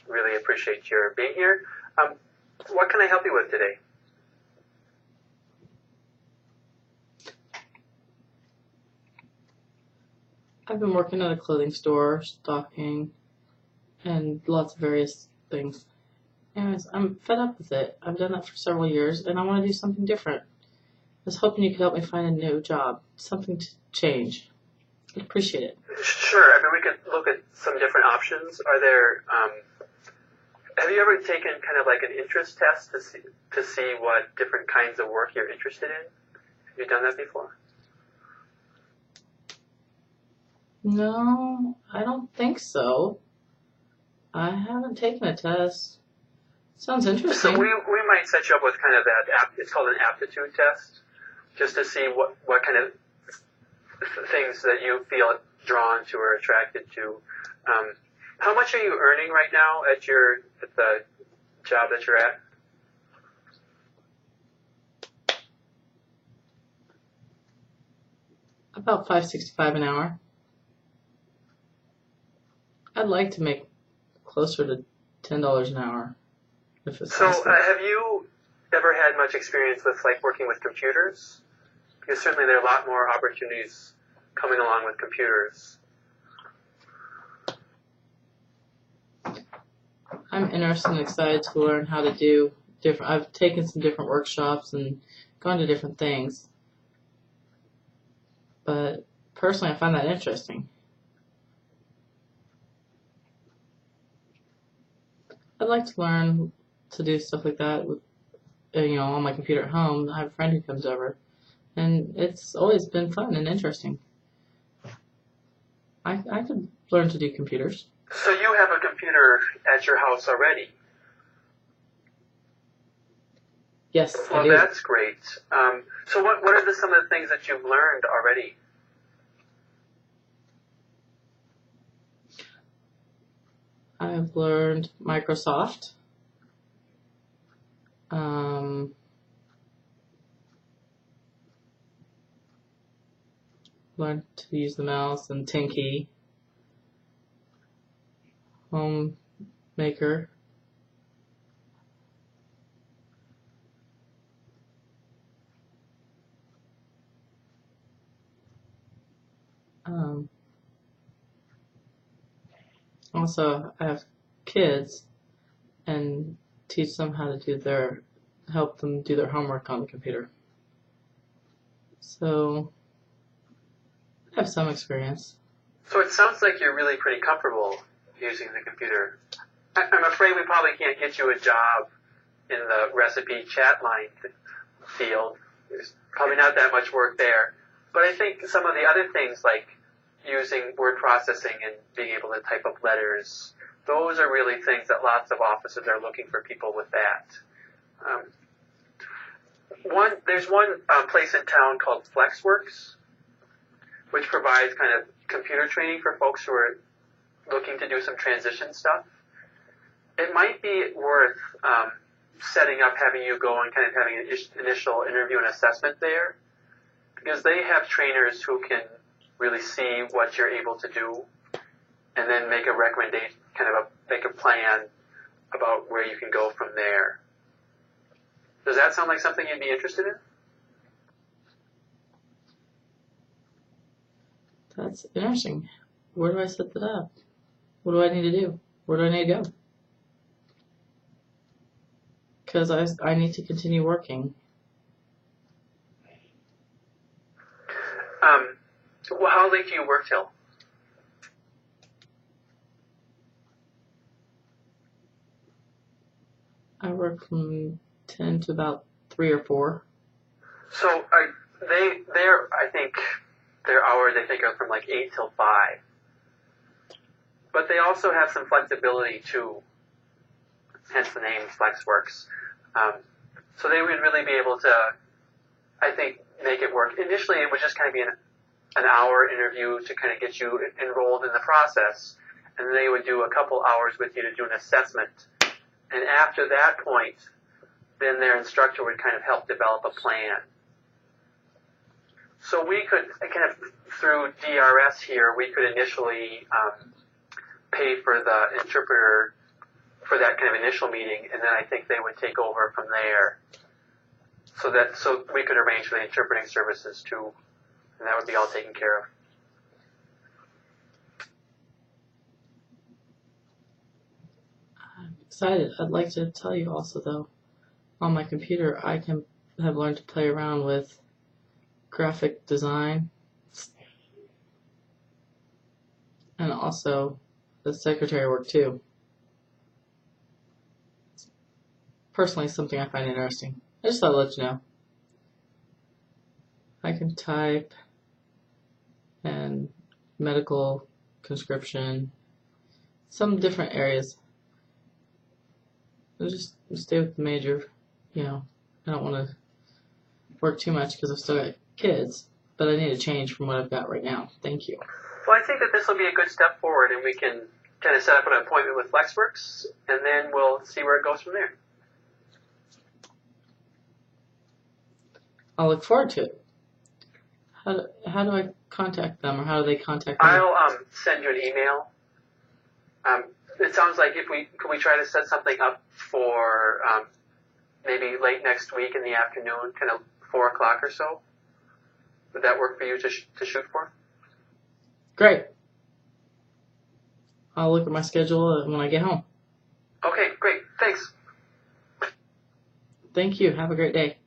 really appreciate your being here. What can I help you with today? I've been working at a clothing store, stocking, and lots of various things. Anyways, I'm fed up with it. I've done that for several years, and I want to do something different. I was hoping you could help me find a new job, something to change. I'd appreciate it. Sure. I mean, we could look at some different options. Are there? Have you ever taken kind of like an interest test to see what different kinds of work you're interested in? Have you done that before? No, I don't think so. I haven't taken a test. Sounds interesting. So we might set you up with kind of that, it's called an aptitude test, just to see what kind of things that you feel drawn to or attracted to. How much are you earning right now at the job that you're at? About $5.65 an hour. I'd like to make closer to $10 an hour, if it's possible. Have you ever had much experience with like working with computers? Because certainly there are a lot more opportunities coming along with computers. I'm interested and excited to learn how to do different. I've taken some different workshops and gone to different things. But personally, I find that interesting. I'd like to learn to do stuff like that with, on my computer at home. I have a friend who comes over, and it's always been fun and interesting. I could learn to do computers. So you have a computer at your house already? Yes, well, I do. Well, that's great. So what are some of the things that you've learned already? I've learned Microsoft. Learned to use the mouse and Tinky. Homemaker. Also, I have kids and teach them how to help them do their homework on the computer. So, I have some experience. So it sounds like you're really pretty comfortable using the computer. I'm afraid we probably can't get you a job in the recipe chat line field. There's probably not that much work there. But I think some of the other things like using word processing and being able to type up letters, those are really things that lots of offices are looking for people with that. There's one place in town called FlexWorks, which provides kind of computer training for folks who are looking to do some transition stuff. It might be worth setting up, having you go and kind of having an initial interview and assessment there, because they have trainers who can really see what you're able to do and then make a recommendation, make a plan about where you can go from there. Does that sound like something you'd be interested in? That's interesting. Where do I set that up? What do I need to do? Where do I need to go? Because I need to continue working. Well, how late do you work till? I work from 10 to about 3 or 4. So I think their hours, are from like 8 till 5. But they also have some flexibility too, hence the name FlexWorks. So they would really be able to, I think, make it work. Initially, it would just kind of be an hour interview to kind of get you enrolled in the process. And then they would do a couple hours with you to do an assessment. And after that point, then their instructor would kind of help develop a plan. So we could, kind of through DRS here, we could initially pay for the interpreter for that kind of initial meeting, and then I think they would take over from there. So we could arrange for the interpreting services too, and that would be all taken care of. I'm excited. I'd like to tell you also, though, on my computer, I have learned to play around with graphic design and also the secretary work too. It's personally something I find interesting. I just thought I'd let you know. I can type and medical conscription, some different areas. I'll just stay with the major, I don't want to work too much because I've still got kids, but I need to change from what I've got right now. Thank you. Well, I think that this will be a good step forward, and we can kind of set up an appointment with FlexWorks, and then we'll see where it goes from there. I'll look forward to it. How do I contact them, or how do they contact me? I'll send you an email. It sounds like could we try to set something up for maybe late next week in the afternoon, kind of 4 o'clock or so? Would that work for you to shoot for? Great. I'll look at my schedule when I get home. Okay, great. Thanks. Thank you. Have a great day.